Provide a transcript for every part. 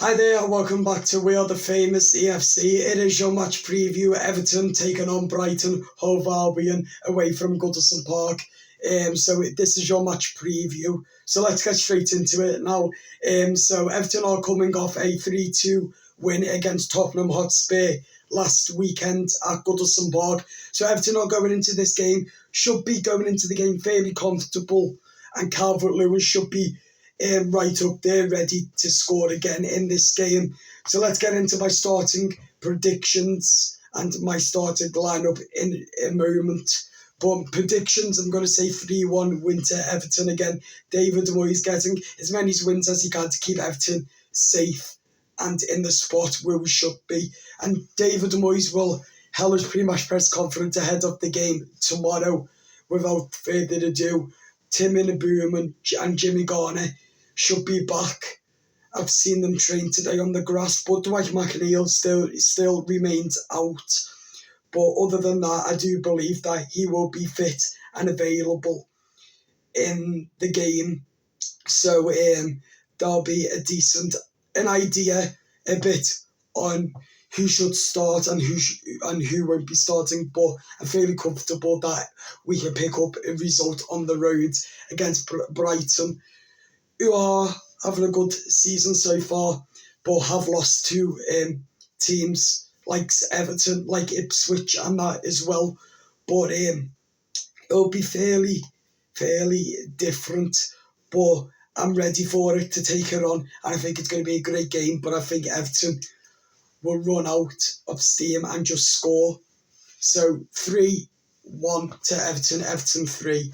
Hi there, and welcome back to We Are The Famous EFC. It is your match preview. Everton taking on Brighton, Hove Albion, away from Goodison Park. So this is your match preview. So let's get straight into it now. So Everton are coming off a 3-2 win against Tottenham Hotspur last weekend at Goodison Park. So Everton are going into this game, should be going into the game fairly comfortable, and Calvert-Lewin should be right up there, ready to score again in this game. So let's get into my starting predictions and my starting lineup in a moment. But predictions, I'm going to say 3-1 win to Everton again. David Moyes getting as many wins as he can to keep Everton safe and in the spot where we should be. And David Moyes will held his pre-match press conference ahead of the game tomorrow. Without further ado, Tim Inaboom and Jimmy Garner should be back. I've seen them train today on the grass, but Dwight McNeil still remains out. But other than that, I do believe that he will be fit and available in the game. So there'll be an idea a bit on who should start and who won't be starting. But I'm fairly comfortable that we can pick up a result on the road against Brighton, who are having a good season so far, but have lost to teams like Everton, like Ipswich and that as well. But it'll be fairly different, but I'm ready for it to take it on, and I think it's going to be a great game. But I think Everton will run out of steam and just score. So 3-1 to Everton, Everton 3,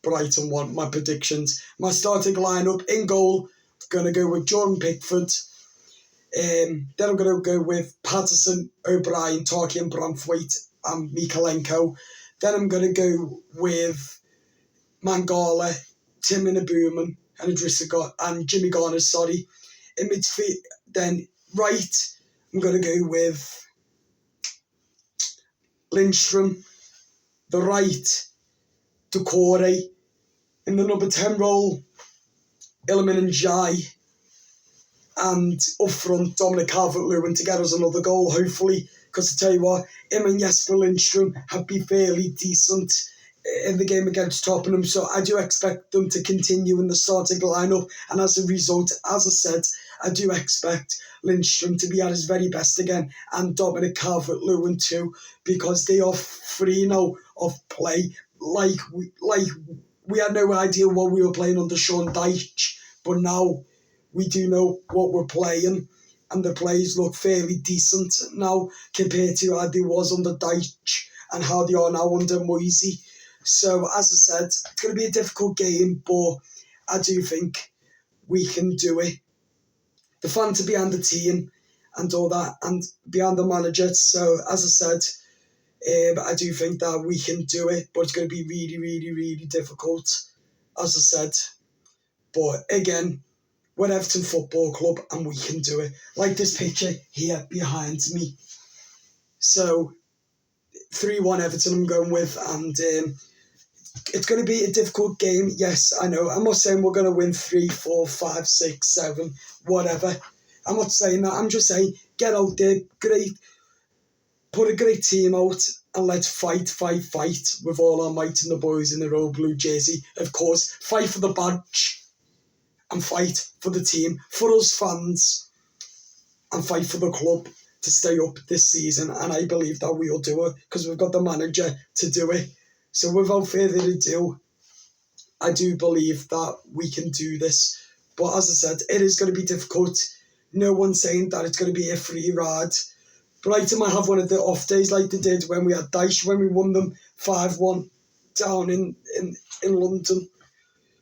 Brighton 1, my predictions. My starting lineup: in goal, I'm going to go with Jordan Pickford. Then I'm going to go with Patterson, O'Brien, Tarky and Branthwaite and Mikalenko. Then I'm going to go with Mangala, Tim Inaboom and Jimmy Garner, In midfield, then right, I'm going to go with Lindstrom. The right, Doucouré. In the number 10 role, Iliman and Jai. And up front, Dominic Calvert-Lewin to get us another goal, hopefully. Because I tell you what, him and Jesper Lindstrom have been fairly decent in the game against Tottenham. So I do expect them to continue in the starting lineup. And as a result, as I said, I do expect Lindstrom to be at his very best again, and Dominic Calvert-Lewin too, because they are free now of play. Like we had no idea what we were playing under Sean Dyche, but now we do know what we're playing, and the plays look fairly decent now compared to how they was under Dyche and how they are now under Moyes. So, as I said, it's going to be a difficult game, but I do think we can do it. The fans are behind the team and all that, and behind the manager. So, as I said, I do think that we can do it, but it's going to be really difficult, as I said. But again, we're Everton Football Club and we can do it. Like this picture here behind me. So 3-1 Everton I'm going with, and it's going to be a difficult game. Yes, I know. I'm not saying we're going to win 3, 4, 5, 6, 7, whatever. I'm not saying that. I'm just saying get out there, put a great team out, and let's fight with all our might, and the boys in their old blue jersey. Of course, fight for the badge and fight for the team, for us fans, and fight for the club to stay up this season. And I believe that we'll do it because we've got the manager to do it. So without further ado, I do believe that we can do this. But as I said, it is going to be difficult. No one's saying that it's going to be a free ride. Brighton might have one of the off days like they did when we had Dyche, when we won them 5-1 down in London.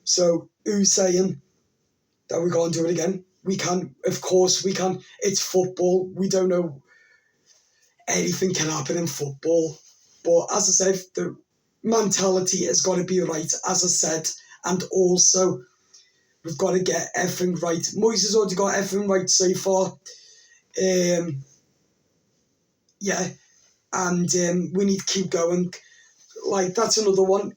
So who's saying that we can't do it again? We can. Of course we can. It's football. We don't know. Anything can happen in football. But as I said, the mentality has got to be right, as I said. And also, we've got to get everything right. Moyes has already got everything right so far. And we need to keep going. Like, that's another one.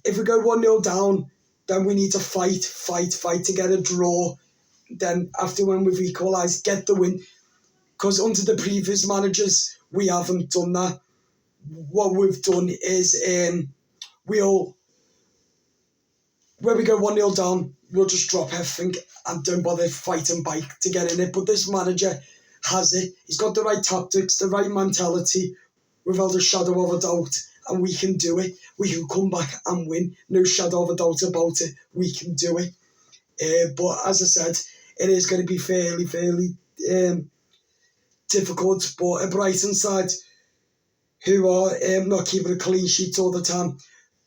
If we go 1-0 down, then we need to fight to get a draw then after when we've equalised, get the win. Because under the previous managers, we haven't done that. What we've done is when we go 1-0 down, we'll just drop everything and don't bother fighting back to get in it. But this manager has it. He's got the right tactics, the right mentality, without a shadow of a doubt, and we can do it. We can come back and win. No shadow of a doubt about it. We can do it. But as I said, it is going to be fairly difficult. But a Brighton side who are not keeping a clean sheet all the time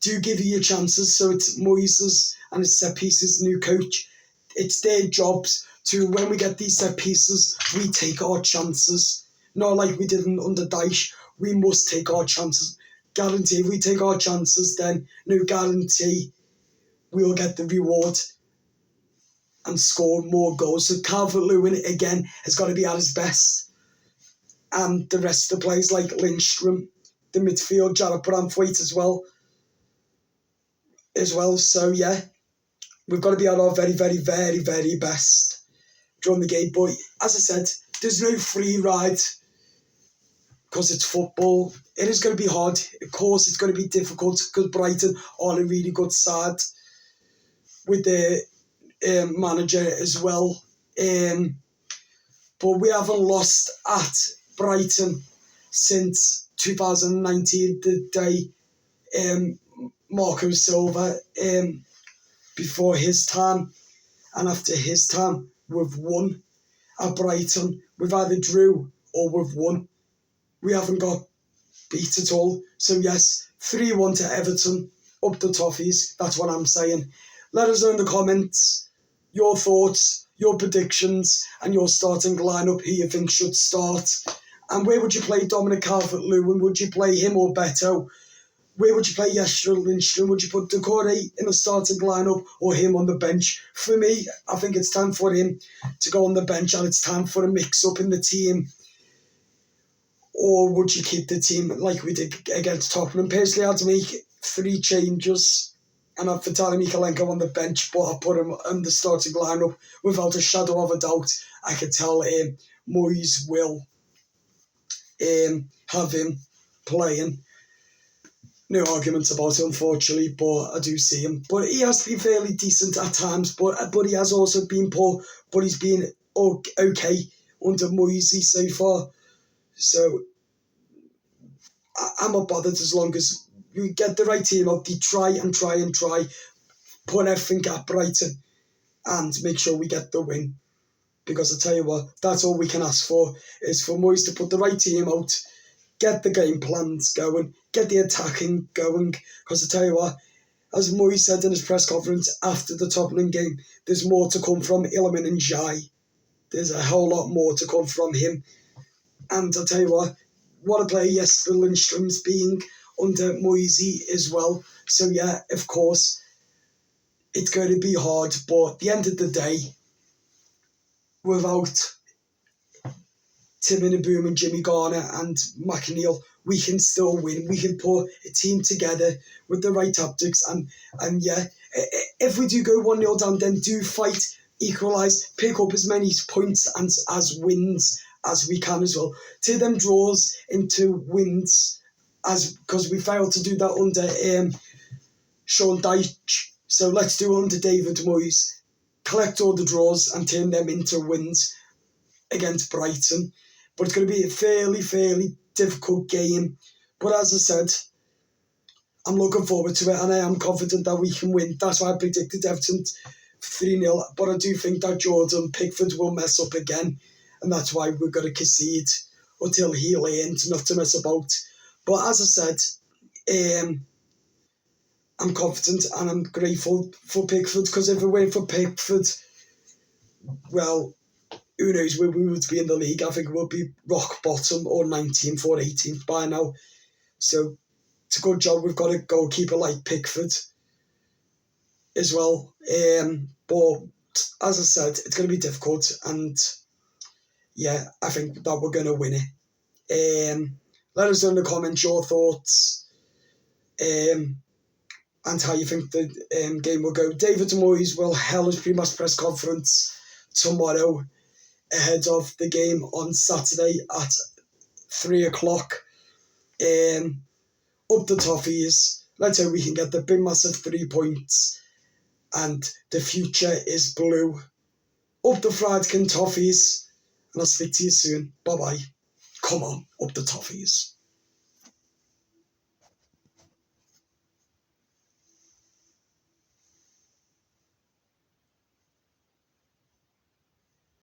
do give you your chances. So it's Moyes and his set pieces new coach. It's their jobs to, when we get these set pieces, we take our chances. Not like we did under Dyche. We must take our chances. Guarantee if we take our chances, then no guarantee we'll get the reward and score more goals. So Calvert-Lewin, again, has got to be at his best. And the rest of the players like Lindstrom, the midfield, Jarrett Brandtwaite as well. So, yeah, we've got to be at our very, very, very, very best during the game. But as I said, there's no free ride because it's football. It is going to be hard. Of course, it's going to be difficult because Brighton are a really good side with their manager as well. But we haven't lost at Brighton since 2019, the day Marco Silva, before his time and after his time, we've won at Brighton. We've either drew or we've won. We haven't got beat at all. So yes, 3-1 to Everton, up the toffees. That's what I'm saying. Let us know in the comments your thoughts, your predictions, and your starting lineup, who you think should start. And where would you play Dominic Calvert-Lewin? Would you play him or Beto? Where would you play Yeshua Lindstrom? Would you put Decore in the starting lineup or him on the bench? For me, I think it's time for him to go on the bench and it's time for a mix-up in the team. Or would you keep the team like we did against Tottenham? Personally, I had to make 3 changes and have Vitaly Mikalenko on the bench, but I put him in the starting lineup without a shadow of a doubt. I could tell Moyes will have him playing. No arguments about it, unfortunately, but I do see him. But he has been fairly decent at times, but he has also been poor, but he's been okay under Moyes so far. So I'm not bothered as long as we get the right team out. They try, put everything at Brighton and make sure we get the win. Because I tell you what, that's all we can ask for, is for Moyes to put the right team out, get the game plans going, get the attacking going. Because I tell you what, as Moyes said in his press conference after the Tottenham game, there's more to come from Iliman and Jai. There's a whole lot more to come from him. And I tell you what a player Jesper Lindstrom's being under Moyes as well. So yeah, of course, it's going to be hard. But at the end of the day, without Tim Boom and Jimmy Garner and McNeil, we can still win. We can put a team together with the right tactics. And yeah, if we do go 1-0 down, then do fight, equalise, pick up as many points as wins as we can as well. Turn them draws into wins, because we failed to do that under Sean Dyche. So let's do it under David Moyes. Collect all the draws and turn them into wins against Brighton. But it's going to be a fairly difficult game. But as I said, I'm looking forward to it and I am confident that we can win. That's why I predicted Everton 3-0. But I do think that Jordan Pickford will mess up again. And that's why we're going to concede until he learns not to mess about. But as I said, I'm confident and I'm grateful for Pickford, because if it weren't for Pickford, well, who knows where we would be in the league. I think we'll be rock bottom or 19th or 18th by now. So it's a good job we've got a goalkeeper like Pickford as well. But as I said, it's going to be difficult, and yeah, I think that we're going to win it. Let us know in the comments your thoughts and how you think the game will go. David Moyes will held his pre-match press conference tomorrow ahead of the game on Saturday at 3 o'clock. Up the Toffees. Let's hope we can get the big massive 3 points and the future is blue. Up the Friedkin Toffees, and I'll speak to you soon. Bye bye. Come on, up the Toffees.